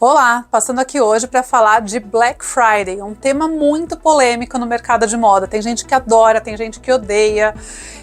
Olá, passando aqui hoje para falar de Black Friday, um tema muito polêmico no mercado de moda. Tem gente que adora, tem gente que odeia.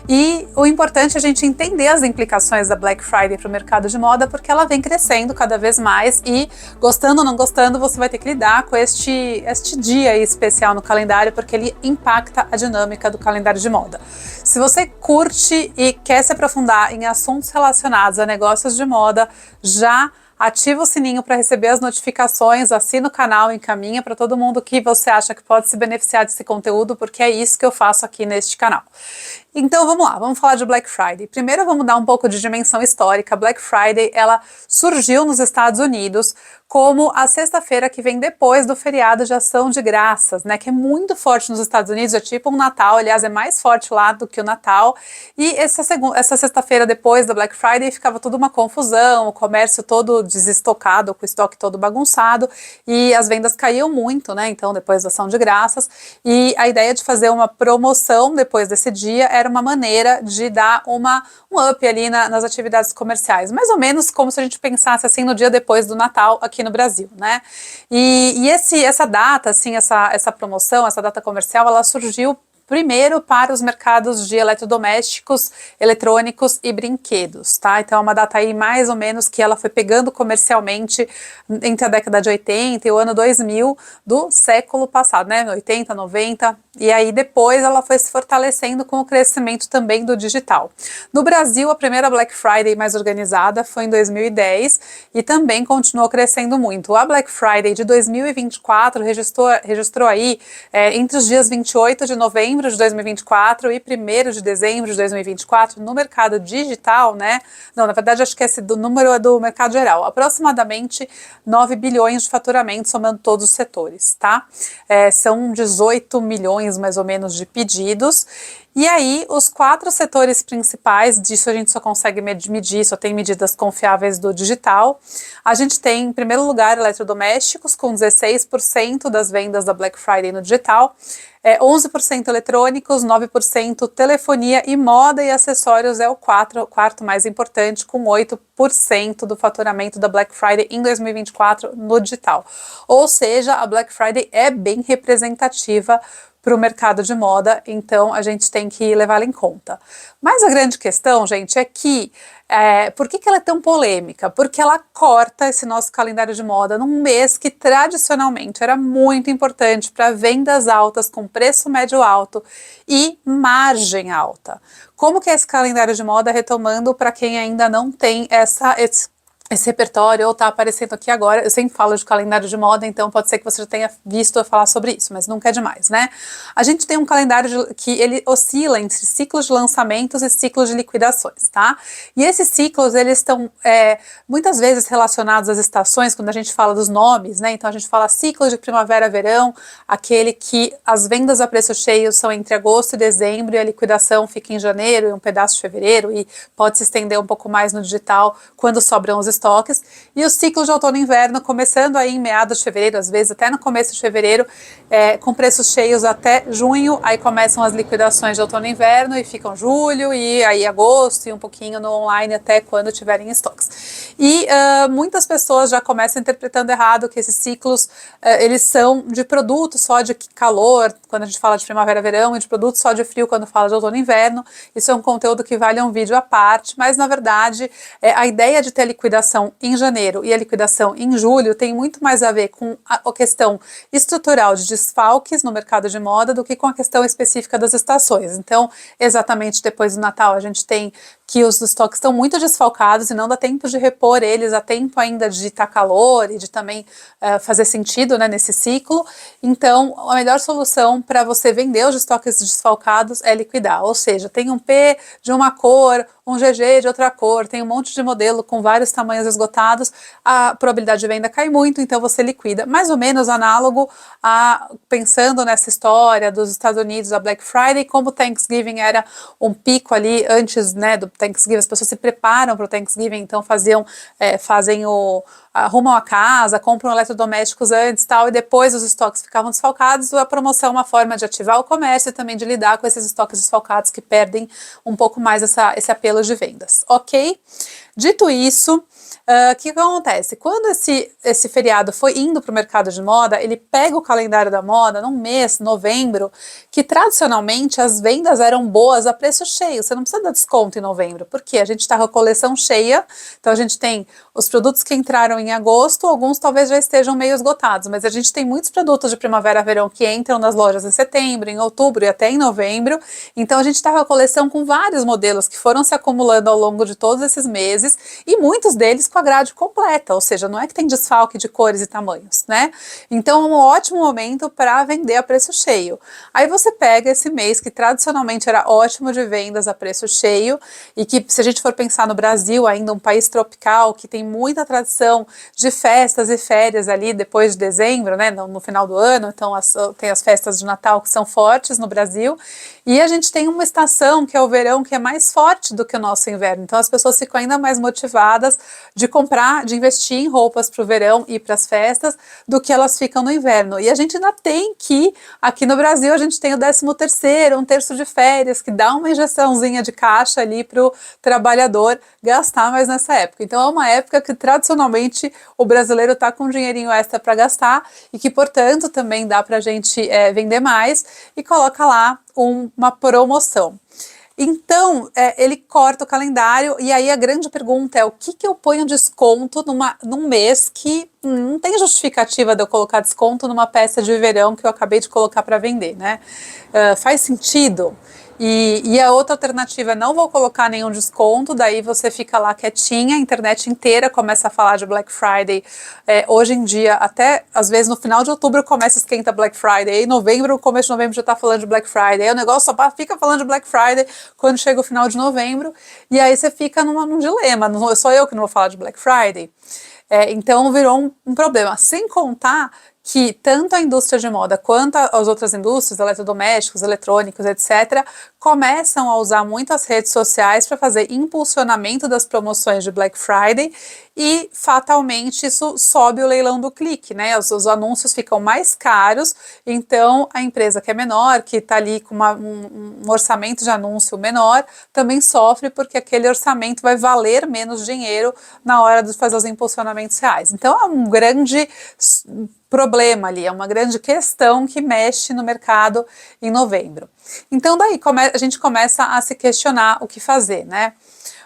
E o importante é a gente entender as implicações da Black Friday para o mercado de moda, porque ela vem crescendo cada vez mais e, gostando ou não gostando, você vai ter que lidar com este dia especial no calendário, porque ele impacta a dinâmica do calendário de moda. Se você curte e quer se aprofundar em assuntos relacionados a negócios de moda, já ativa o sininho para receber as notificações, assina o canal, encaminha para todo mundo que você acha que pode se beneficiar desse conteúdo, porque é isso que eu faço aqui neste canal. Então vamos lá, vamos falar de Black Friday. Primeiro vamos dar um pouco de dimensão histórica. Black Friday, ela surgiu nos Estados Unidos como a sexta-feira que vem depois do feriado de Ação de Graças, né, que é muito forte nos Estados Unidos, é tipo um Natal, aliás, é mais forte lá do que o Natal. E essa sexta-feira depois da Black Friday ficava tudo uma confusão, o comércio todo desestocado, com o estoque todo bagunçado, e as vendas caíam muito, né, então depois da Ação de Graças, e a ideia de fazer uma promoção depois desse dia era uma maneira de dar um up ali nas atividades comerciais, mais ou menos como se a gente pensasse assim no dia depois do Natal aqui no Brasil, né? E essa data, assim, essa promoção, essa data comercial, ela surgiu primeiro para os mercados de eletrodomésticos, eletrônicos e brinquedos, tá? Então é uma data aí mais ou menos que ela foi pegando comercialmente entre a década de 80 e o ano 2000 do século passado, né? 80, 90, e aí depois ela foi se fortalecendo com o crescimento também do digital. No Brasil, a primeira Black Friday mais organizada foi em 2010 e também continuou crescendo muito. A Black Friday de 2024 registrou aí entre os dias 28 de novembro de 2024 e 1º de dezembro de 2024 no mercado digital, né? Não, na verdade acho que esse número é do mercado geral, aproximadamente 9 bilhões de faturamento somando todos os setores, tá? São 18 milhões mais ou menos de pedidos. E aí, os 4 setores principais, disso a gente só consegue medir, só tem medidas confiáveis do digital. A gente tem, em primeiro lugar, eletrodomésticos, com 16% das vendas da Black Friday no digital, 11% eletrônicos, 9% telefonia e moda e acessórios é o quarto mais importante, com 8% do faturamento da Black Friday em 2024 no digital. Ou seja, a Black Friday é bem representativa para o mercado de moda, então a gente tem que levá-la em conta. Mas a grande questão, gente, é que por que ela é tão polêmica? Porque ela corta esse nosso calendário de moda num mês que tradicionalmente era muito importante para vendas altas com preço médio alto e margem alta. Como que é esse calendário de moda, retomando para quem ainda não tem esse repertório ou tá aparecendo aqui agora? Eu sempre falo de calendário de moda, então pode ser que você já tenha visto eu falar sobre isso, mas nunca é demais, né? A gente tem um calendário que ele oscila entre ciclos de lançamentos e ciclos de liquidações, tá? E esses ciclos, eles estão muitas vezes relacionados às estações, quando a gente fala dos nomes, né? Então a gente fala ciclo de primavera-verão, aquele que as vendas a preço cheio são entre agosto e dezembro e a liquidação fica em janeiro e um pedaço de fevereiro e pode se estender um pouco mais no digital quando sobram os estoques, e o ciclo de outono e inverno começando aí em meados de fevereiro, às vezes até no começo de fevereiro, com preços cheios até junho, aí começam as liquidações de outono e inverno e ficam julho e aí agosto e um pouquinho no online até quando tiverem estoques. E muitas pessoas já começam interpretando errado que esses ciclos eles são de produto só de calor, quando a gente fala de primavera-verão, e de produto só de frio quando fala de outono e inverno. Isso é um conteúdo que vale um vídeo à parte, mas na verdade a ideia de ter liquidação em janeiro e a liquidação em julho tem muito mais a ver com a questão estrutural de desfalques no mercado de moda do que com a questão específica das estações. Então, exatamente depois do Natal, a gente tem que os estoques estão muito desfalcados e não dá tempo de repor eles, há tempo ainda de estar calor e de também fazer sentido, né, nesse ciclo. Então, a melhor solução para você vender os estoques desfalcados é liquidar, ou seja, tem um P de uma cor, um GG de outra cor, tem um monte de modelo com vários tamanhos esgotados, a probabilidade de venda cai muito, então você liquida. Mais ou menos análogo a, pensando nessa história dos Estados Unidos, a Black Friday, como o Thanksgiving era um pico ali antes, né, do Thanksgiving, as pessoas se preparam para o Thanksgiving, então arrumam a casa, compram eletrodomésticos antes tal, e depois os estoques ficavam desfalcados. A promoção é uma forma de ativar o comércio e também de lidar com esses estoques desfalcados que perdem um pouco mais esse apelo de vendas, ok? Dito isso, O que acontece? Quando esse feriado foi indo para o mercado de moda, ele pega o calendário da moda num mês, novembro, que tradicionalmente as vendas eram boas a preço cheio. Você não precisa dar desconto em novembro, porque a gente está com a coleção cheia, então a gente tem os produtos que entraram em agosto, alguns talvez já estejam meio esgotados, mas a gente tem muitos produtos de primavera-verão que entram nas lojas em setembro, em outubro e até em novembro. Então a gente está com a coleção com vários modelos que foram se acumulando ao longo de todos esses meses e muitos deles com a grade completa, ou seja, não é que tem desfalque de cores e tamanhos, né? Então é um ótimo momento para vender a preço cheio. Aí você pega esse mês que tradicionalmente era ótimo de vendas a preço cheio e que, se a gente for pensar no Brasil, ainda um país tropical que tem muita tradição de festas e férias ali depois de dezembro, né, no final do ano, então tem as festas de Natal que são fortes no Brasil, e a gente tem uma estação que é o verão que é mais forte do que o nosso inverno, então as pessoas ficam ainda mais motivadas de comprar, de investir em roupas para o verão e para as festas do que elas ficam no inverno. E a gente ainda tem que, aqui no Brasil, a gente tem o 13º, um terço de férias, que dá uma injeçãozinha de caixa ali para o trabalhador gastar mais nessa época. Então é uma época que tradicionalmente o brasileiro está com um dinheirinho extra para gastar e que, portanto, também dá para a gente vender mais e coloca lá uma promoção. Então, ele corta o calendário e aí a grande pergunta é o que eu ponho desconto num mês que não tem justificativa de eu colocar desconto numa peça de verão que eu acabei de colocar para vender, né? Faz sentido? E a outra alternativa é não vou colocar nenhum desconto, daí você fica lá quietinha, a internet inteira começa a falar de Black Friday. Hoje em dia, até às vezes no final de outubro começa a esquenta Black Friday, em novembro, começo de novembro já tá falando de Black Friday, aí o negócio só fica falando de Black Friday quando chega o final de novembro, e aí você fica num dilema, não sou eu que não vou falar de Black Friday. Então virou um problema, sem contar que tanto a indústria de moda quanto as outras indústrias, eletrodomésticos, eletrônicos, etc., começam a usar muito as redes sociais para fazer impulsionamento das promoções de Black Friday e fatalmente isso sobe o leilão do clique, né? Os anúncios ficam mais caros, então a empresa que é menor, que está ali com um orçamento de anúncio menor, também sofre porque aquele orçamento vai valer menos dinheiro na hora de fazer os impulsionamentos reais. Então é um grande problema ali, é uma grande questão que mexe no mercado em novembro. Então daí a gente começa a se questionar o que fazer, né?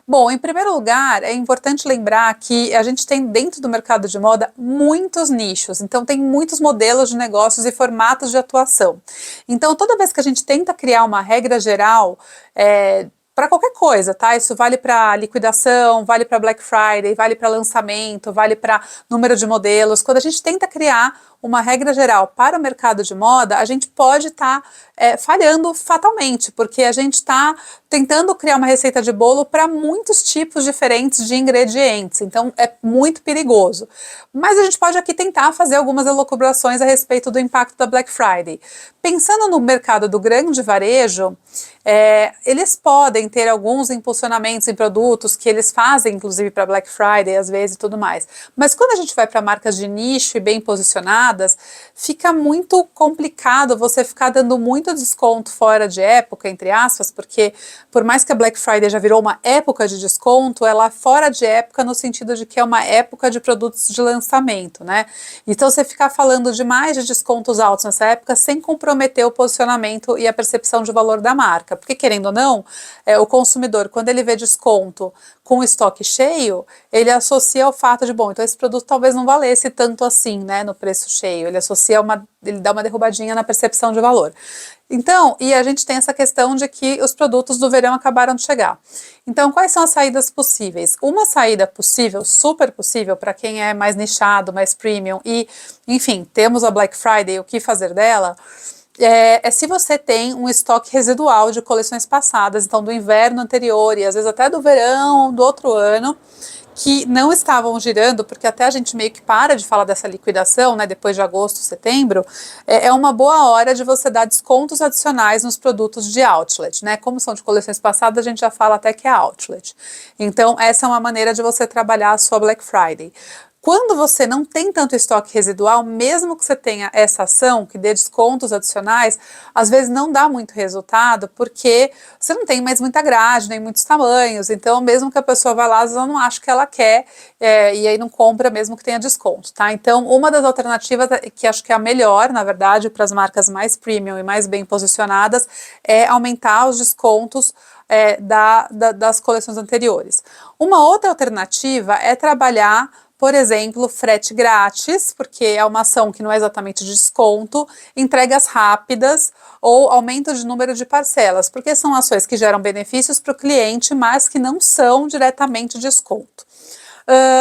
Bom, em primeiro lugar, é importante lembrar que a gente tem dentro do mercado de moda muitos nichos, então tem muitos modelos de negócios e formatos de atuação. Então toda vez que a gente tenta criar uma regra geral, para qualquer coisa, tá? Isso vale para liquidação, vale para Black Friday, vale para lançamento, vale para número de modelos. Quando a gente tenta criar uma regra geral para o mercado de moda, a gente pode estar falhando fatalmente, porque a gente está tentando criar uma receita de bolo para muitos tipos diferentes de ingredientes, então é muito perigoso. Mas a gente pode aqui tentar fazer algumas elucubrações a respeito do impacto da Black Friday. Pensando no mercado do grande varejo, eles podem ter alguns impulsionamentos em produtos que eles fazem, inclusive para Black Friday, às vezes e tudo mais. Mas quando a gente vai para marcas de nicho e bem posicionadas, fica muito complicado você ficar dando muito desconto fora de época, entre aspas, porque por mais que a Black Friday já virou uma época de desconto, ela é fora de época no sentido de que é uma época de produtos de lançamento, né? Então você ficar falando demais de descontos altos nessa época sem comprometer o posicionamento e a percepção de valor da marca. Porque, querendo ou não, o consumidor, quando ele vê desconto com o estoque cheio, ele associa ao fato de, bom, então esse produto talvez não valesse tanto assim, né, no preço cheio. Ele associa ele dá uma derrubadinha na percepção de valor. Então, e a gente tem essa questão de que os produtos do verão acabaram de chegar. Então, quais são as saídas possíveis? Uma saída possível, super possível, para quem é mais nichado, mais premium e, enfim, temos a Black Friday, o que fazer dela? Se você tem um estoque residual de coleções passadas, então do inverno anterior e às vezes até do verão do outro ano, que não estavam girando, porque até a gente meio que para de falar dessa liquidação, né, depois de agosto, setembro, é uma boa hora de você dar descontos adicionais nos produtos de outlet, né, como são de coleções passadas, a gente já fala até que é outlet. Então, essa é uma maneira de você trabalhar a sua Black Friday. Quando você não tem tanto estoque residual, mesmo que você tenha essa ação, que dê descontos adicionais, às vezes não dá muito resultado, porque você não tem mais muita grade, nem muitos tamanhos, então mesmo que a pessoa vá lá, às vezes ela não acha que ela quer, e aí não compra mesmo que tenha desconto, tá? Então, uma das alternativas, que acho que é a melhor, na verdade, para as marcas mais premium e mais bem posicionadas, é aumentar os descontos das coleções anteriores. Uma outra alternativa é trabalhar, por exemplo, frete grátis, porque é uma ação que não é exatamente de desconto, entregas rápidas ou aumento de número de parcelas, porque são ações que geram benefícios para o cliente, mas que não são diretamente desconto.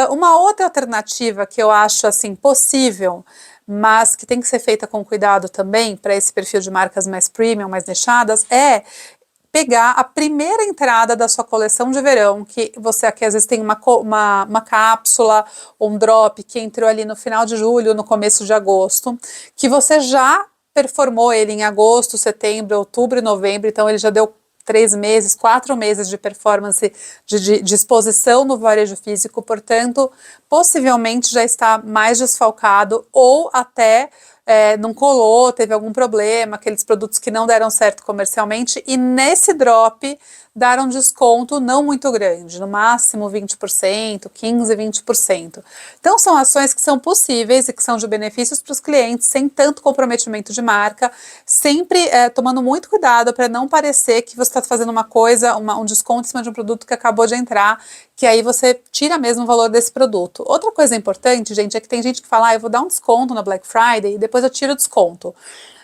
Uma outra alternativa que eu acho assim possível, mas que tem que ser feita com cuidado também para esse perfil de marcas mais premium, mais nichadas, é pegar a primeira entrada da sua coleção de verão, que você aqui às vezes tem uma cápsula, um drop que entrou ali no final de julho, no começo de agosto, que você já performou ele em agosto, setembro, outubro e novembro, então ele já deu 3 meses, 4 meses de performance de exposição no varejo físico, portanto, possivelmente já está mais desfalcado ou até não colou, teve algum problema, aqueles produtos que não deram certo comercialmente, e nesse drop deram desconto não muito grande, no máximo 20%, 15%, 20%. Então são ações que são possíveis e que são de benefícios para os clientes, sem tanto comprometimento de marca, sempre tomando muito cuidado para não parecer que você está fazendo uma coisa, um desconto em cima de um produto que acabou de entrar, que aí você tira mesmo o valor desse produto. Outra coisa importante, gente, é que tem gente que fala, eu vou dar um desconto na Black Friday e depois eu tiro o desconto.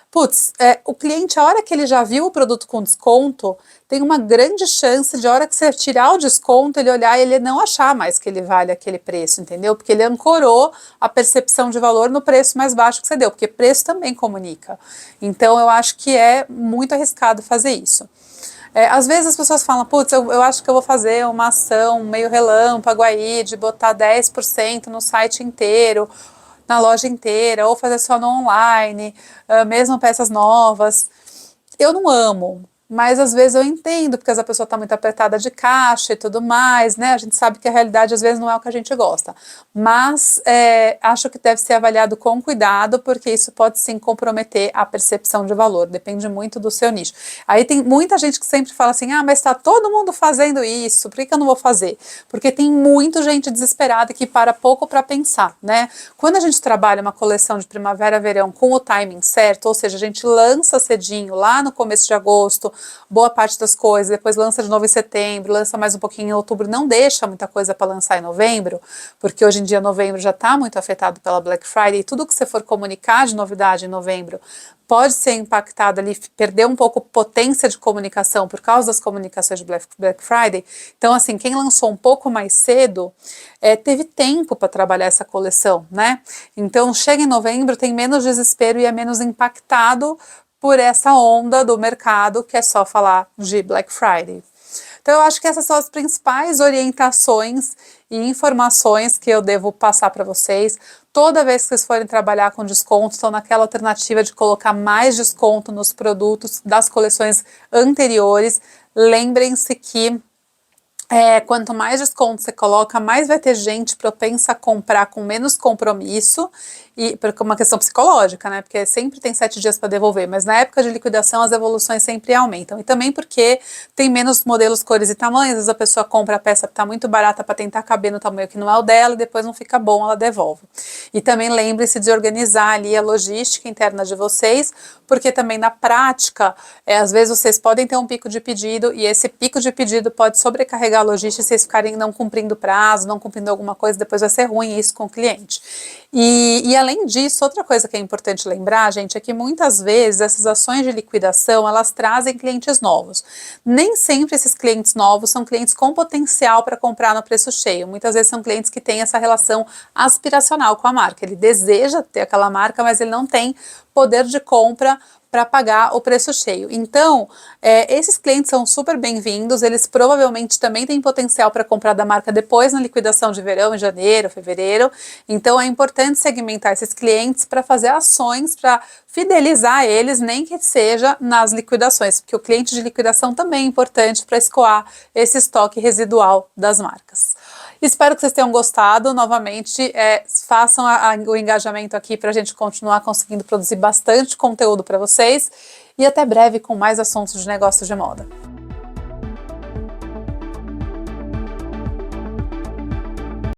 Putz, o cliente, a hora que ele já viu o produto com desconto, tem uma grande chance de a hora que você tirar o desconto, ele olhar e ele não achar mais que ele vale aquele preço, entendeu? Porque ele ancorou a percepção de valor no preço mais baixo que você deu, porque preço também comunica. Então, eu acho que é muito arriscado fazer isso. Às vezes as pessoas falam, putz, eu acho que eu vou fazer uma ação meio relâmpago aí, de botar 10% no site inteiro, na loja inteira, ou fazer só no online, mesmo peças novas. Eu não amo, mas às vezes eu entendo, porque a pessoa está muito apertada de caixa e tudo mais, né? A gente sabe que a realidade às vezes não é o que a gente gosta. Mas acho que deve ser avaliado com cuidado, porque isso pode sim comprometer a percepção de valor, depende muito do seu nicho. Aí tem muita gente que sempre fala assim, mas está todo mundo fazendo isso, por que eu não vou fazer? Porque tem muita gente desesperada que para pouco para pensar, né? Quando a gente trabalha uma coleção de primavera-verão com o timing certo, ou seja, a gente lança cedinho lá no começo de agosto, boa parte das coisas, depois lança de novo em setembro, lança mais um pouquinho em outubro, não deixa muita coisa para lançar em novembro, porque hoje em dia novembro já está muito afetado pela Black Friday, e tudo que você for comunicar de novidade em novembro pode ser impactado ali, perder um pouco potência de comunicação por causa das comunicações de Black Friday. Então, assim, quem lançou um pouco mais cedo, teve tempo para trabalhar essa coleção, né? Então, chega em novembro, tem menos desespero e é menos impactado por essa onda do mercado que é só falar de Black Friday. Então eu acho que essas são as principais orientações e informações que eu devo passar para vocês. Toda vez que vocês forem trabalhar com desconto, estão naquela alternativa de colocar mais desconto nos produtos das coleções anteriores. Lembrem-se que quanto mais desconto você coloca, mais vai ter gente propensa a comprar com menos compromisso, e porque é uma questão psicológica, né? Porque sempre tem 7 dias para devolver, mas na época de liquidação as devoluções sempre aumentam. E também porque tem menos modelos, cores e tamanhos, às vezes a pessoa compra a peça que está muito barata para tentar caber no tamanho que não é o dela, e depois não fica bom, ela devolve. E também lembre-se de organizar ali a logística interna de vocês, porque também na prática, às vezes vocês podem ter um pico de pedido, e esse pico de pedido pode sobrecarregar a logística se vocês ficarem não cumprindo prazo, não cumprindo alguma coisa, depois vai ser ruim isso com o cliente. E além disso, outra coisa que é importante lembrar, gente, é que muitas vezes essas ações de liquidação, elas trazem clientes novos. Nem sempre esses clientes novos são clientes com potencial para comprar no preço cheio. Muitas vezes são clientes que têm essa relação aspiracional com a marca. Ele deseja ter aquela marca, mas ele não tem poder de compra para pagar o preço cheio. Então, esses clientes são super bem-vindos, eles provavelmente também têm potencial para comprar da marca depois na liquidação de verão, em janeiro, fevereiro. Então, é importante segmentar esses clientes para fazer ações para fidelizar eles, nem que seja nas liquidações, porque o cliente de liquidação também é importante para escoar esse estoque residual das marcas. Espero que vocês tenham gostado. Novamente, façam o engajamento aqui para a gente continuar conseguindo produzir bastante conteúdo para vocês. E até breve com mais assuntos de negócios de moda.